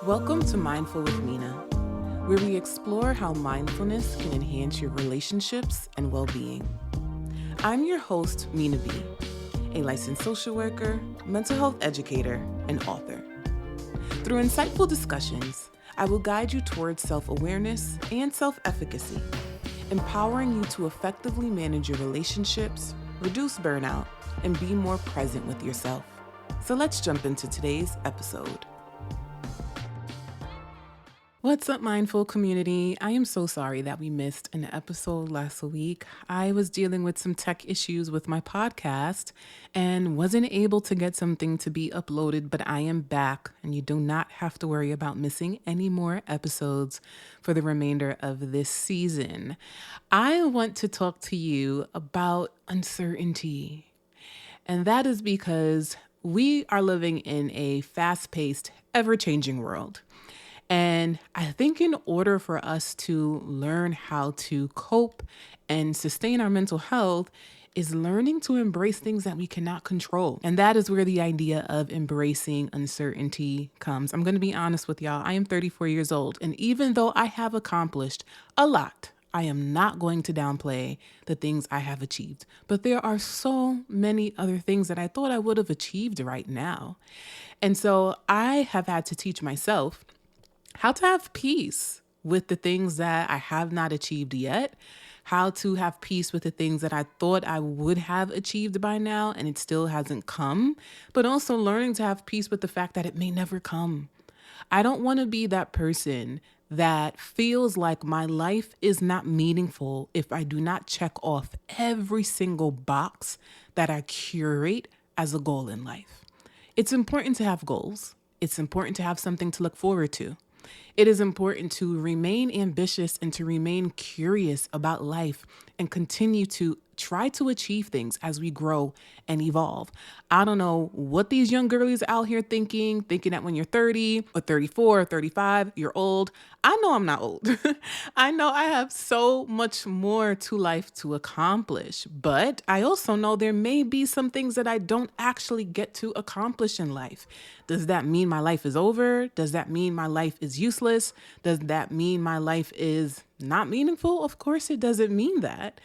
Welcome to Mindful with Minaa, where we explore how mindfulness can enhance your relationships and well-being. I'm your host, Minaa B, a licensed social worker, mental health educator, and author. Through insightful discussions, I will guide you towards self-awareness and self-efficacy, empowering you to effectively manage your relationships, reduce burnout, and be more present with yourself. So let's jump into today's episode. What's up, Mindful community? I am so sorry that we missed an episode last week. I was dealing with some tech issues with my podcast and wasn't able to get something to be uploaded, but I am back and you do not have to worry about missing any more episodes for the remainder of this season. I want to talk to you about uncertainty, and that is because we are living in a fast-paced, ever-changing world. And I think in order for us to learn how to cope and sustain our mental health is learning to embrace things that we cannot control. And that is where the idea of embracing uncertainty comes. I'm going to be honest with y'all. I am 34 years old. And even though I have accomplished a lot, I am not going to downplay the things I have achieved. But there are so many other things that I thought I would have achieved right now. And so I have had to teach myself how to have peace with the things that I have not achieved yet, how to have peace with the things that I thought I would have achieved by now and it still hasn't come, but also learning to have peace with the fact that it may never come. I don't want to be that person that feels like my life is not meaningful if I do not check off every single box that I curate as a goal in life. It's important to have goals. It's important to have something to look forward to. It is important to remain ambitious and to remain curious about life and continue to try to achieve things as we grow and evolve. I don't know what these young girlies out here thinking that when you're 30 or 34 or 35, you're old. I know I'm not old. I know I have so much more to life to accomplish, but I also know there may be some things that I don't actually get to accomplish in life. Does that mean my life is over? Does that mean my life is useless? Does that mean my life is not meaningful? Of course it doesn't mean that.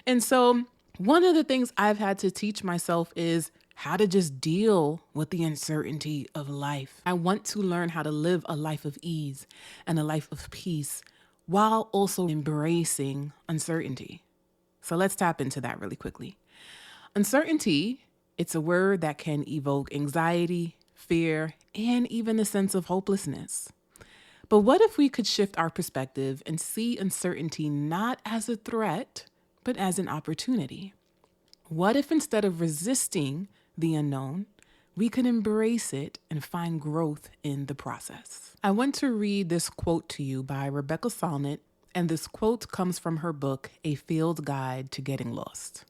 And so one of the things I've had to teach myself is how to just deal with the uncertainty of life. I want to learn how to live a life of ease and a life of peace while also embracing uncertainty. So let's tap into that really quickly. Uncertainty, it's a word that can evoke anxiety, fear, and even a sense of hopelessness. But what if we could shift our perspective and see uncertainty not as a threat, but as an opportunity? What if instead of resisting the unknown, we could embrace it and find growth in the process? I want to read this quote to you by Rebecca Solnit, and this quote comes from her book, A Field Guide to Getting Lost.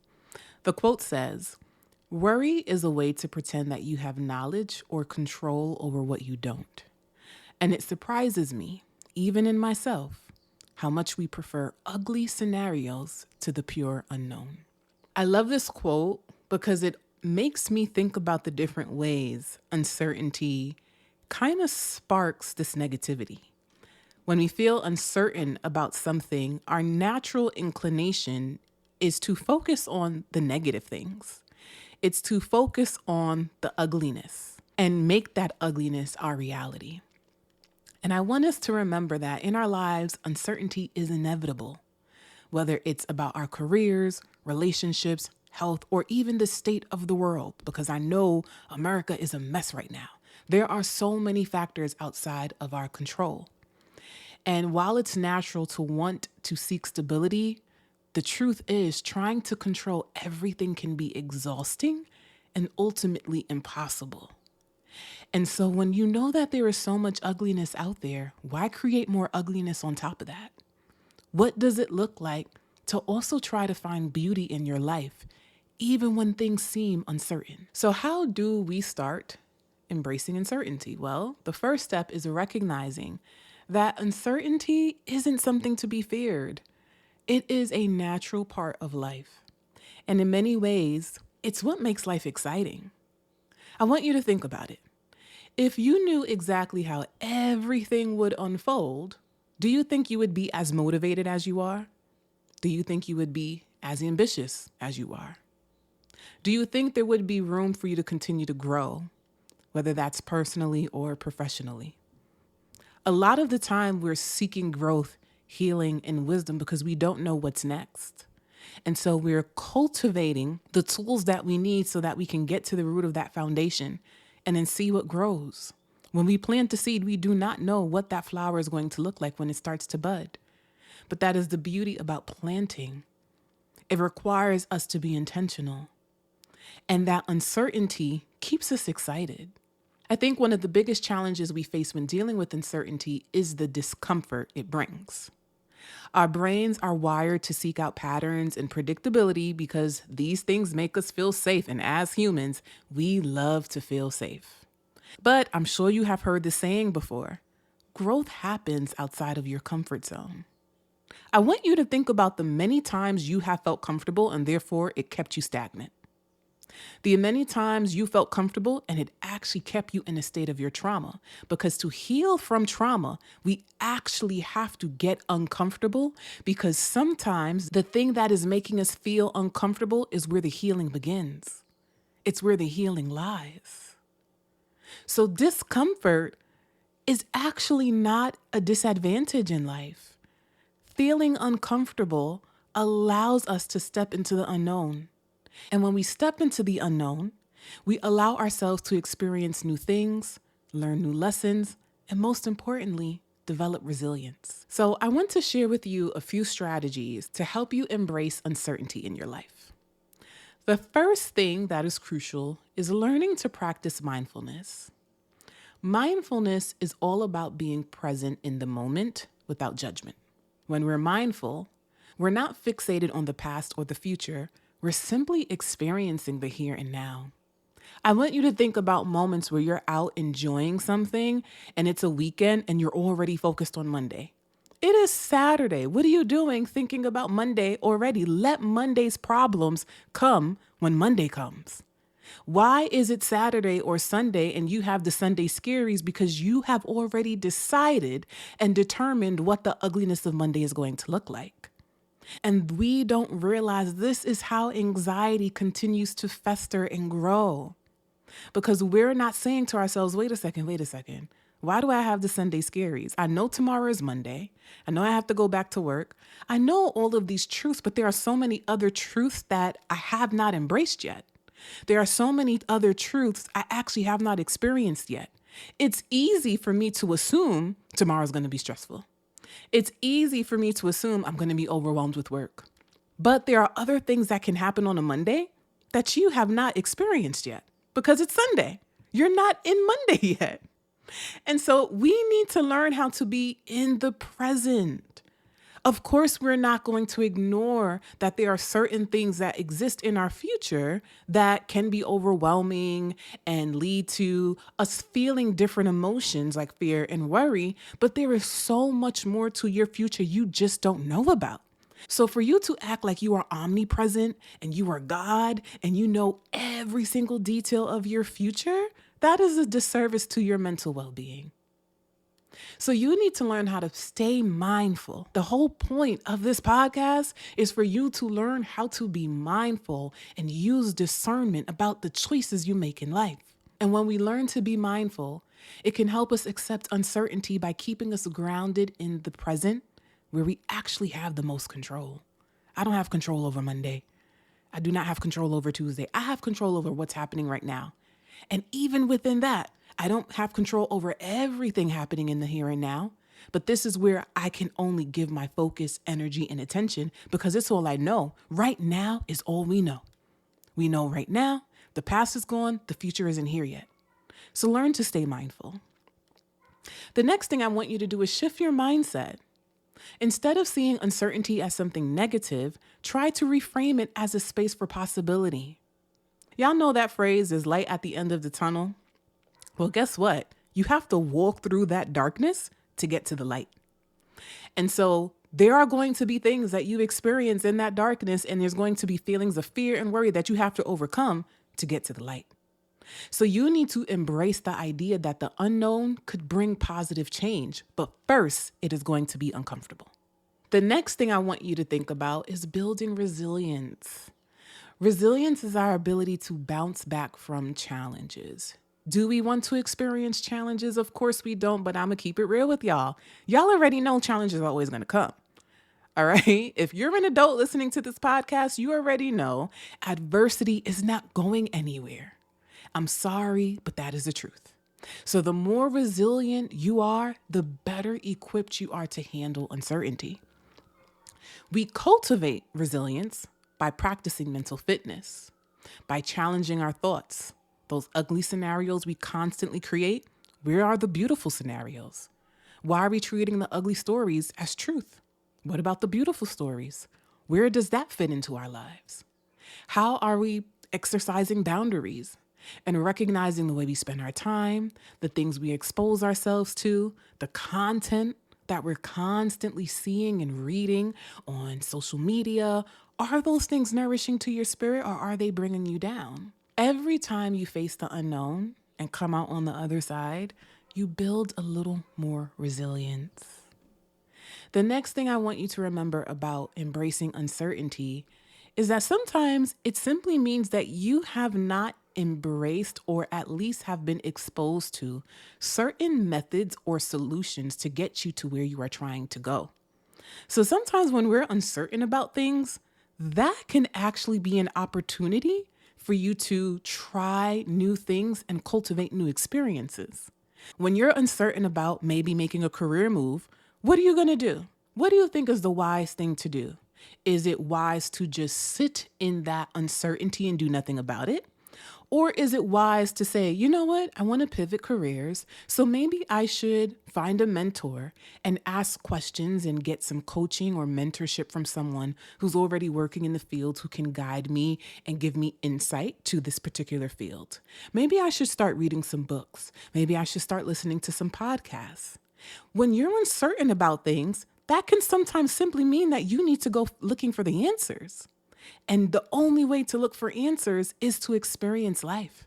The quote says, "Worry is a way to pretend that you have knowledge or control over what you don't. And it surprises me, even in myself, how much we prefer ugly scenarios to the pure unknown." I love this quote because it makes me think about the different ways uncertainty kind of sparks this negativity. When we feel uncertain about something, our natural inclination is to focus on the negative things. It's to focus on the ugliness and make that ugliness our reality. And I want us to remember that in our lives, uncertainty is inevitable, whether it's about our careers, relationships, health, or even the state of the world, because I know America is a mess right now. There are so many factors outside of our control. And while it's natural to want to seek stability, the truth is trying to control everything can be exhausting and ultimately impossible. And so when you know that there is so much ugliness out there, why create more ugliness on top of that? What does it look like to also try to find beauty in your life, even when things seem uncertain? So how do we start embracing uncertainty? Well, the first step is recognizing that uncertainty isn't something to be feared. It is a natural part of life. And in many ways, it's what makes life exciting. I want you to think about it. If you knew exactly how everything would unfold, do you think you would be as motivated as you are? Do you think you would be as ambitious as you are? Do you think there would be room for you to continue to grow, whether that's personally or professionally? A lot of the time, we're seeking growth, healing, and wisdom because we don't know what's next. And so we're cultivating the tools that we need so that we can get to the root of that foundation and then see what grows. When we plant the seed, we do not know what that flower is going to look like when it starts to bud. But that is the beauty about planting. It requires us to be intentional. And that uncertainty keeps us excited. I think one of the biggest challenges we face when dealing with uncertainty is the discomfort it brings. Our brains are wired to seek out patterns and predictability because these things make us feel safe. And as humans, we love to feel safe. But I'm sure you have heard the saying before, growth happens outside of your comfort zone. I want you to think about the many times you have felt comfortable and therefore it kept you stagnant. The many times you felt comfortable and it actually kept you in a state of your trauma. Because to heal from trauma, we actually have to get uncomfortable because sometimes the thing that is making us feel uncomfortable is where the healing begins. It's where the healing lies. So discomfort is actually not a disadvantage in life. Feeling uncomfortable allows us to step into the unknown. And when we step into the unknown, we allow ourselves to experience new things, learn new lessons, and most importantly, develop resilience. So I want to share with you a few strategies to help you embrace uncertainty in your life. The first thing that is crucial is learning to practice mindfulness. Mindfulness is all about being present in the moment without judgment. When we're mindful, we're not fixated on the past or the future. We're simply experiencing the here and now. I want you to think about moments where you're out enjoying something and it's a weekend and you're already focused on Monday. It is Saturday. What are you doing thinking about Monday already? Let Monday's problems come when Monday comes. Why is it Saturday or Sunday and you have the Sunday scaries? Because you have already decided and determined what the ugliness of Monday is going to look like. And we don't realize this is how anxiety continues to fester and grow. Because we're not saying to ourselves, wait a second. Why do I have the Sunday scaries? I know tomorrow is Monday. I know I have to go back to work. I know all of these truths, but there are so many other truths that I have not embraced yet. There are so many other truths I actually have not experienced yet. It's easy for me to assume tomorrow's going to be stressful. It's easy for me to assume I'm going to be overwhelmed with work. But there are other things that can happen on a Monday that you have not experienced yet because it's Sunday. You're not in Monday yet. And so we need to learn how to be in the present. Of course, we're not going to ignore that there are certain things that exist in our future that can be overwhelming and lead to us feeling different emotions like fear and worry. But there is so much more to your future you just don't know about. So for you to act like you are omnipresent and you are God and you know every single detail of your future, that is a disservice to your mental well-being. So you need to learn how to stay mindful. The whole point of this podcast is for you to learn how to be mindful and use discernment about the choices you make in life. And when we learn to be mindful, it can help us accept uncertainty by keeping us grounded in the present where we actually have the most control. I don't have control over Monday. I do not have control over Tuesday. I have control over what's happening right now. And even within that, I don't have control over everything happening in the here and now, but this is where I can only give my focus, energy, and attention because it's all I know. Right now is all we know. We know right now, the past is gone, the future isn't here yet. So learn to stay mindful. The next thing I want you to do is shift your mindset. Instead of seeing uncertainty as something negative, try to reframe it as a space for possibility. Y'all know that phrase is light at the end of the tunnel? Well, guess what? You have to walk through that darkness to get to the light. And so there are going to be things that you experience in that darkness, and there's going to be feelings of fear and worry that you have to overcome to get to the light. So you need to embrace the idea that the unknown could bring positive change, but first, it is going to be uncomfortable. The next thing I want you to think about is building resilience. Resilience is our ability to bounce back from challenges. Do we want to experience challenges? Of course we don't, but I'm going to keep it real with y'all. Y'all already know challenges are always going to come. All right. If you're an adult listening to this podcast, you already know adversity is not going anywhere. I'm sorry, but that is the truth. So the more resilient you are, the better equipped you are to handle uncertainty. We cultivate resilience by practicing mental fitness, by challenging our thoughts. Those ugly scenarios we constantly create, where are the beautiful scenarios? Why are we treating the ugly stories as truth? What about the beautiful stories? Where does that fit into our lives? How are we exercising boundaries and recognizing the way we spend our time, the things we expose ourselves to, the content that we're constantly seeing and reading on social media? Are those things nourishing to your spirit, or are they bringing you down? Every time you face the unknown and come out on the other side, you build a little more resilience. The next thing I want you to remember about embracing uncertainty is that sometimes it simply means that you have not embraced, or at least have been exposed to, certain methods or solutions to get you to where you are trying to go. So sometimes when we're uncertain about things, that can actually be an opportunity for you to try new things and cultivate new experiences. When you're uncertain about maybe making a career move, what are you going to do? What do you think is the wise thing to do? Is it wise to just sit in that uncertainty and do nothing about it? Or is it wise to say, you know what, I want to pivot careers, so maybe I should find a mentor and ask questions and get some coaching or mentorship from someone who's already working in the field who can guide me and give me insight to this particular field. Maybe I should start reading some books. Maybe I should start listening to some podcasts. When you're uncertain about things, that can sometimes simply mean that you need to go looking for the answers. And the only way to look for answers is to experience life.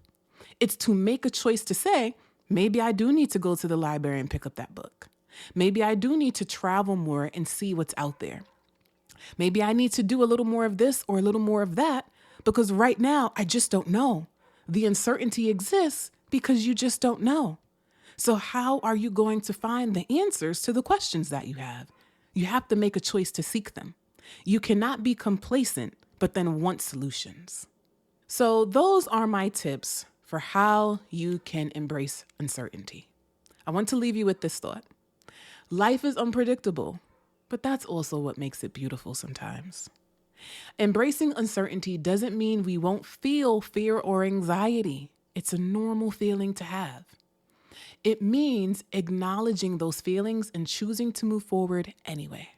It's to make a choice to say, maybe I do need to go to the library and pick up that book. Maybe I do need to travel more and see what's out there. Maybe I need to do a little more of this or a little more of that, because right now I just don't know. The uncertainty exists because you just don't know. So how are you going to find the answers to the questions that you have? You have to make a choice to seek them. You cannot be complacent, but then want solutions. So those are my tips for how you can embrace uncertainty. I want to leave you with this thought. Life is unpredictable, but that's also what makes it beautiful sometimes. Embracing uncertainty doesn't mean we won't feel fear or anxiety. It's a normal feeling to have. It means acknowledging those feelings and choosing to move forward anyway.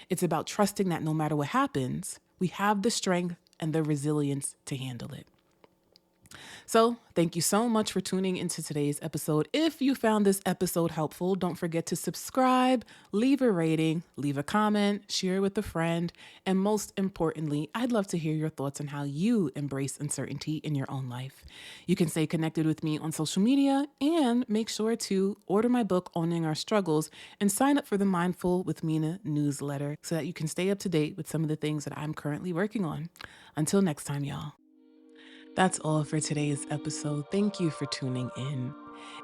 It's about trusting that no matter what happens, we have the strength and the resilience to handle it. So thank you so much for tuning into today's episode. If you found this episode helpful, don't forget to subscribe, leave a rating, leave a comment, share with a friend, and most importantly, I'd love to hear your thoughts on how you embrace uncertainty in your own life. You can stay connected with me on social media and make sure to order my book, Owning Our Struggles, and sign up for the Mindful with Minaa newsletter so that you can stay up to date with some of the things that I'm currently working on. Until next time, y'all. That's all for today's episode. Thank you for tuning in.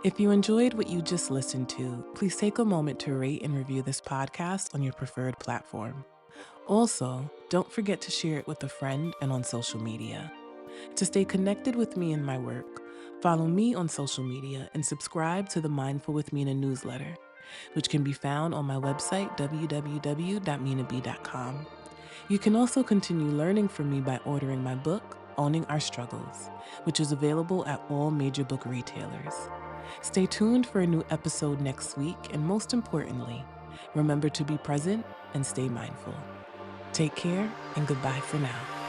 If you enjoyed what you just listened to, please take a moment to rate and review this podcast on your preferred platform. Also, don't forget to share it with a friend and on social media. To stay connected with me and my work, follow me on social media and subscribe to the Mindful with Minaa newsletter, which can be found on my website, www.minaab.com. You can also continue learning from me by ordering my book, Owning Our Struggles, which is available at all major book retailers. Stay tuned for a new episode next week, and most importantly, remember to be present and stay mindful. Take care and goodbye for now.